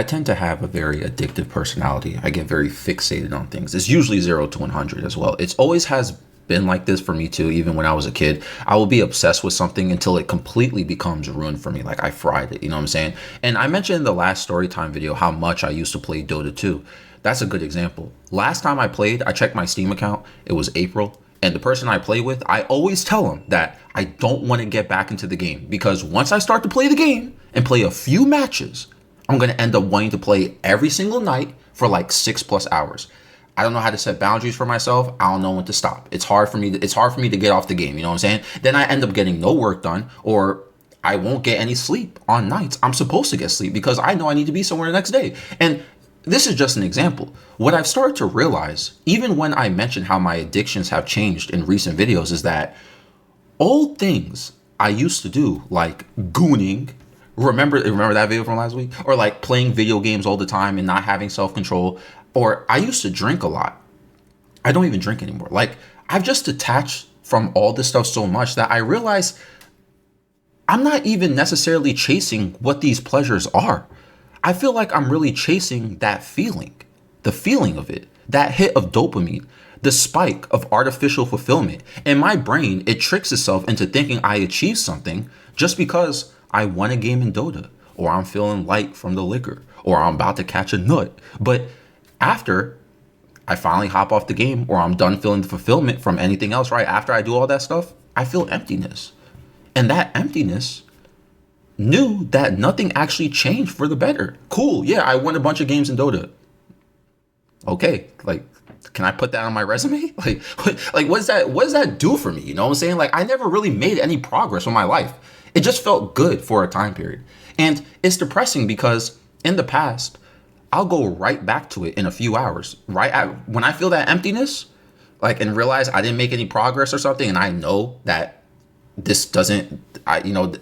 I tend to have a very addictive personality. I get very fixated on things. It's usually 0 to 100 as well. It's always has been like this for me too. Even when I was a kid, I will be obsessed with something until it completely becomes ruined for me. Like I fried it, you know what I'm saying? And I mentioned in the last story time video how much I used to play Dota 2. That's a good example. Last time I played, I checked my Steam account. It was April. And the person I play with, I always tell them that I don't want to get back into the game because once I start to play the game and play a few matches, I'm going to end up wanting to play every single night for like 6+ hours. I don't know how to set boundaries for myself. I don't know when to stop. It's hard for me to get off the game. You know what I'm saying? Then I end up getting no work done, or I won't get any sleep on nights. I'm supposed to get sleep because I know I need to be somewhere the next day. And this is just an example. What I've started to realize, even when I mention how my addictions have changed in recent videos, is that old things I used to do, like gooning, remember that video from last week? Or like playing video games all the time and not having self-control. Or I used to drink a lot. I don't even drink anymore. Like I've just detached from all this stuff so much that I realize I'm not even necessarily chasing what these pleasures are. I feel like I'm really chasing that feeling, the feeling of it, that hit of dopamine, the spike of artificial fulfillment. In my brain, it tricks itself into thinking I achieved something just because I won a game in Dota, or I'm feeling light from the liquor, or I'm about to catch a nut. But after I finally hop off the game, or I'm done feeling the fulfillment from anything else, right? After I do all that stuff, I feel emptiness. And that emptiness knew that nothing actually changed for the better. Cool, yeah, I won a bunch of games in Dota. Okay, like, can I put that on my resume? Like, what does that do for me? You know what I'm saying? Like, I never really made any progress in my life. It just felt good for a time period. And it's depressing because in the past, I'll go right back to it in a few hours. When I feel that emptiness, like, and realize I didn't make any progress or something, and I know that this doesn't,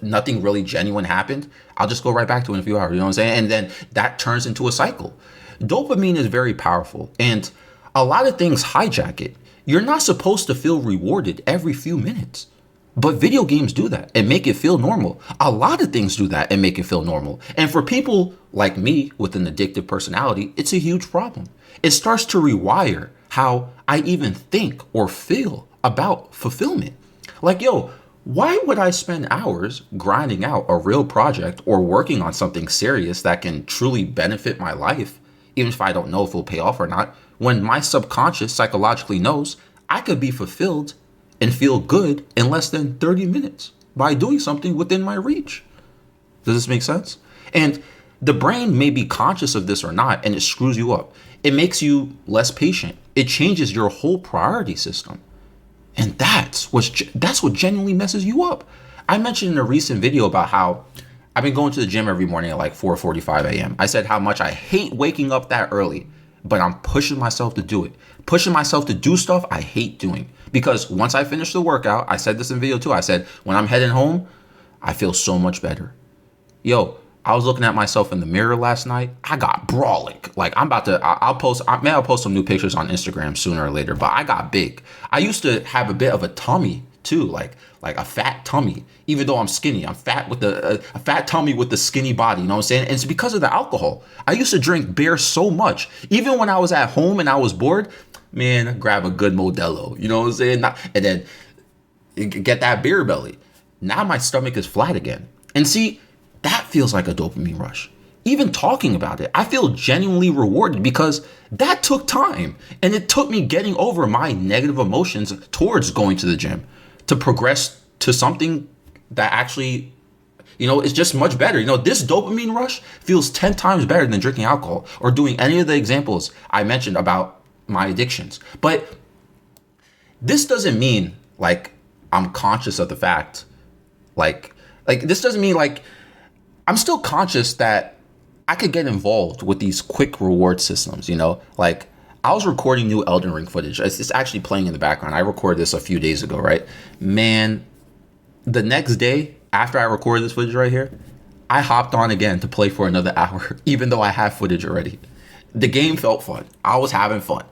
nothing really genuine happened, I'll just go right back to it in a few hours. You know what I'm saying? And then that turns into a cycle. Dopamine is very powerful, and a lot of things hijack it. You're not supposed to feel rewarded every few minutes. But video games do that and make it feel normal. A lot of things do that and make it feel normal. And for people like me with an addictive personality, it's a huge problem. It starts to rewire how I even think or feel about fulfillment. Like, yo, why would I spend hours grinding out a real project or working on something serious that can truly benefit my life, even if I don't know if it'll pay off or not, when my subconscious psychologically knows I could be fulfilled and feel good in less than 30 minutes by doing something within my reach? Does this make sense? And the brain may be conscious of this or not, and it screws you up. It makes you less patient. It changes your whole priority system. And that's what genuinely messes you up. I mentioned in a recent video about how I've been going to the gym every morning at like 4:45 a.m. I said how much I hate waking up that early, but I'm pushing myself to do it. Pushing myself to do stuff I hate doing. Because once I finish the workout, I said this in video too, I said, when I'm heading home, I feel so much better. Yo, I was looking at myself in the mirror last night. I got brolic. Like I'll post some new pictures on Instagram sooner or later, but I got big. I used to have a bit of a tummy too, like a fat tummy, even though I'm skinny. I'm fat with a fat tummy with the skinny body, you know what I'm saying? And it's because of the alcohol. I used to drink beer so much. Even when I was at home and I was bored, man, grab a good Modelo, you know what I'm saying? And then get that beer belly. Now my stomach is flat again. And see, that feels like a dopamine rush. Even talking about it, I feel genuinely rewarded because that took time. And it took me getting over my negative emotions towards going to the gym to progress to something that actually, is just much better. This dopamine rush feels 10 times better than drinking alcohol or doing any of the examples I mentioned about my addictions. But this doesn't mean like I'm conscious of the fact, like this doesn't mean like I'm still conscious that I could get involved with these quick reward systems, like I was recording new Elden Ring footage. It's actually playing in the background. I recorded this a few days ago, right? Man, the next day after I recorded this footage right here, I hopped on again to play for another hour, even though I have footage already. The game felt fun. I was having fun.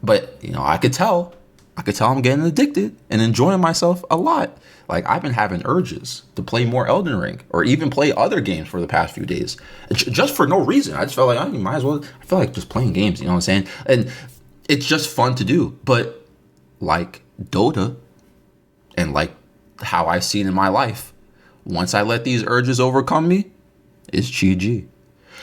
But, I could tell I could tell I'm getting addicted and enjoying myself a lot. Like I've been having urges to play more Elden Ring or even play other games for the past few days, just for no reason. I just felt like I might as well. I feel like just playing games. You know what I'm saying? And it's just fun to do. But like Dota, and like how I see it in my life, once I let these urges overcome me, it's GG.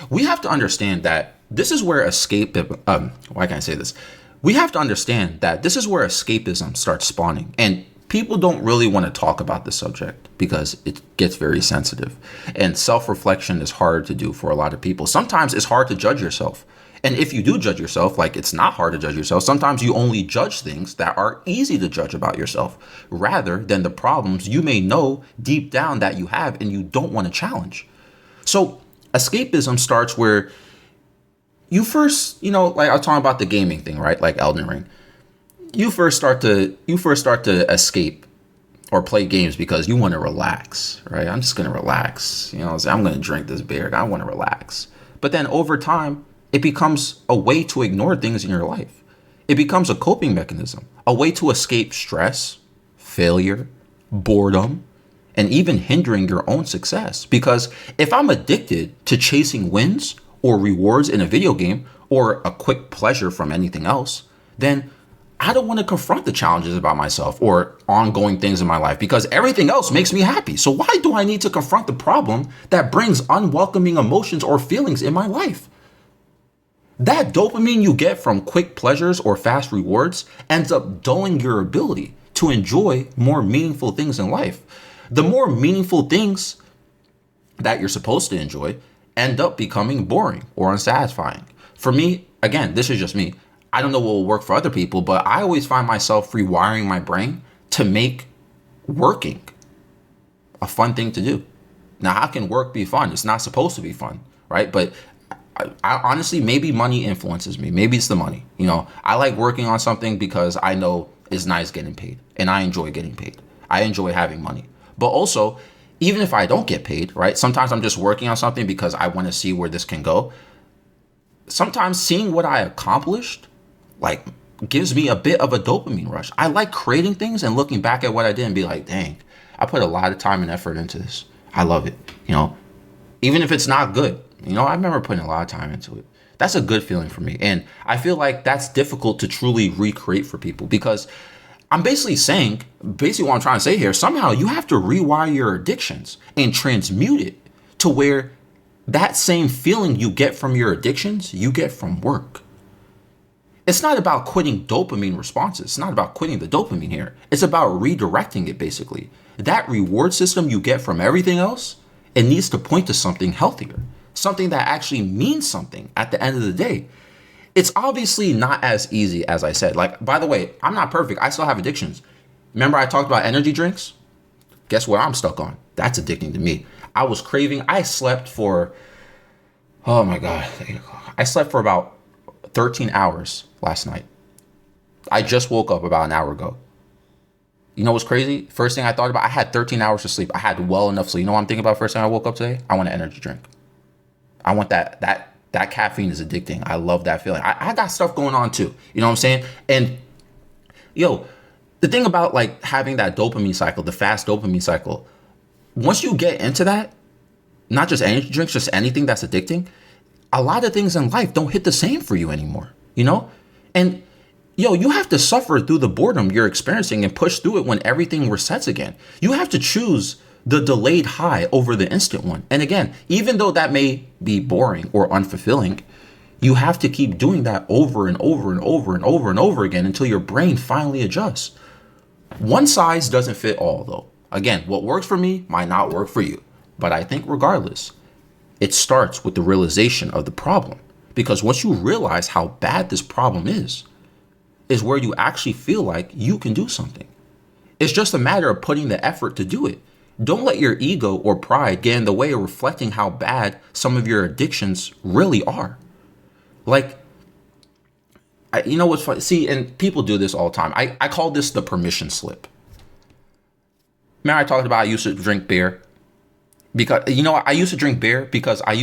We have to understand that this is where why can't I say this? We have to understand that this is where escapism starts spawning. And people don't really want to talk about this subject because it gets very sensitive. And self-reflection is hard to do for a lot of people. Sometimes it's hard to judge yourself. And if you do judge yourself, like it's not hard to judge yourself. Sometimes you only judge things that are easy to judge about yourself rather than the problems you may know deep down that you have and you don't want to challenge. So escapism starts where you first, like I was talking about the gaming thing, right? Like Elden Ring. You first start to escape or play games because you want to relax, right? I'm just going to relax. I'm going to drink this beer. I want to relax. But then over time, it becomes a way to ignore things in your life. It becomes a coping mechanism, a way to escape stress, failure, boredom, and even hindering your own success. Because if I'm addicted to chasing wins or rewards in a video game or a quick pleasure from anything else, then I don't want to confront the challenges about myself or ongoing things in my life because everything else makes me happy. So why do I need to confront the problem that brings unwelcoming emotions or feelings in my life? That dopamine you get from quick pleasures or fast rewards ends up dulling your ability to enjoy more meaningful things in life. The more meaningful things that you're supposed to enjoy end up becoming boring or unsatisfying. For me, again, this is just me. I don't know what will work for other people, but I always find myself rewiring my brain to make working a fun thing to do. Now, how can work be fun? It's not supposed to be fun, right? But I honestly, maybe money influences me. Maybe it's the money. I like working on something because I know it's nice getting paid and I enjoy getting paid. I enjoy having money. But also, even if I don't get paid, right? Sometimes I'm just working on something because I want to see where this can go. Sometimes seeing what I accomplished, like, gives me a bit of a dopamine rush. I like creating things and looking back at what I did and be like, dang, I put a lot of time and effort into this. I love it. Even if it's not good. I remember putting a lot of time into it. That's a good feeling for me. And I feel like that's difficult to truly recreate for people because I'm basically what I'm trying to say here, somehow you have to rewire your addictions and transmute it to where that same feeling you get from your addictions, you get from work. It's not about quitting dopamine responses. It's not about quitting the dopamine here. It's about redirecting it, basically. That reward system you get from everything else, it needs to point to something healthier, something that actually means something at the end of the day. It's obviously not as easy as I said. Like, by the way, I'm not perfect. I still have addictions. Remember I talked about energy drinks? Guess what I'm stuck on? That's addicting to me. I slept for, oh my God. I slept for about 13 hours last night. I just woke up about an hour ago. You know what's crazy? First thing I thought about, I had 13 hours to sleep. I had well enough sleep. You know what I'm thinking about first thing I woke up today? I want an energy drink. I want that caffeine is addicting. I love that feeling. I got stuff going on too. You know what I'm saying? And the thing about like having that dopamine cycle, the fast dopamine cycle, once you get into that, not just energy drinks, just anything that's addicting, a lot of things in life don't hit the same for you anymore, And you have to suffer through the boredom you're experiencing and push through it when everything resets again. You have to choose the delayed high over the instant one. And again, even though that may be boring or unfulfilling, you have to keep doing that over and over and over and over and over again until your brain finally adjusts. One size doesn't fit all, though. Again, what works for me might not work for you. But I think regardless, it starts with the realization of the problem. Because once you realize how bad this problem is where you actually feel like you can do something. It's just a matter of putting the effort to do it. Don't let your ego or pride get in the way of reflecting how bad some of your addictions really are. Like, you know what's funny? See, and people do this all the time. I call this the permission slip. Remember I talked about I used to drink beer? Because, I used to drink beer because I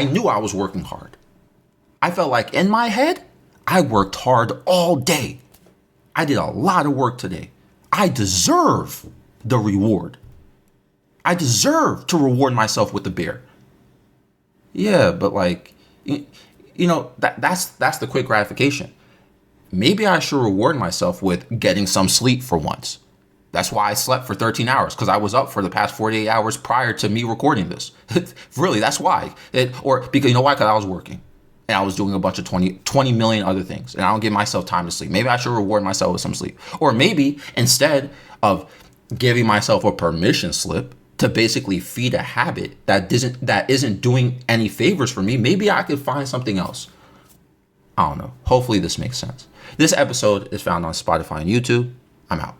knew I was working hard. I felt like in my head, I worked hard all day. I did a lot of work today. I deserve the reward. I deserve to reward myself with the beer. Yeah, but like, that's the quick gratification. Maybe I should reward myself with getting some sleep for once. That's why I slept for 13 hours, because I was up for the past 48 hours prior to me recording this. Really, that's why. Or because you know why? Because I was working and I was doing a bunch of 20 million other things, and I don't give myself time to sleep. Maybe I should reward myself with some sleep. Or maybe instead of giving myself a permission slip to basically feed a habit that isn't doing any favors for me, maybe I could find something else. I don't know. Hopefully this makes sense. This episode is found on Spotify and YouTube. I'm out.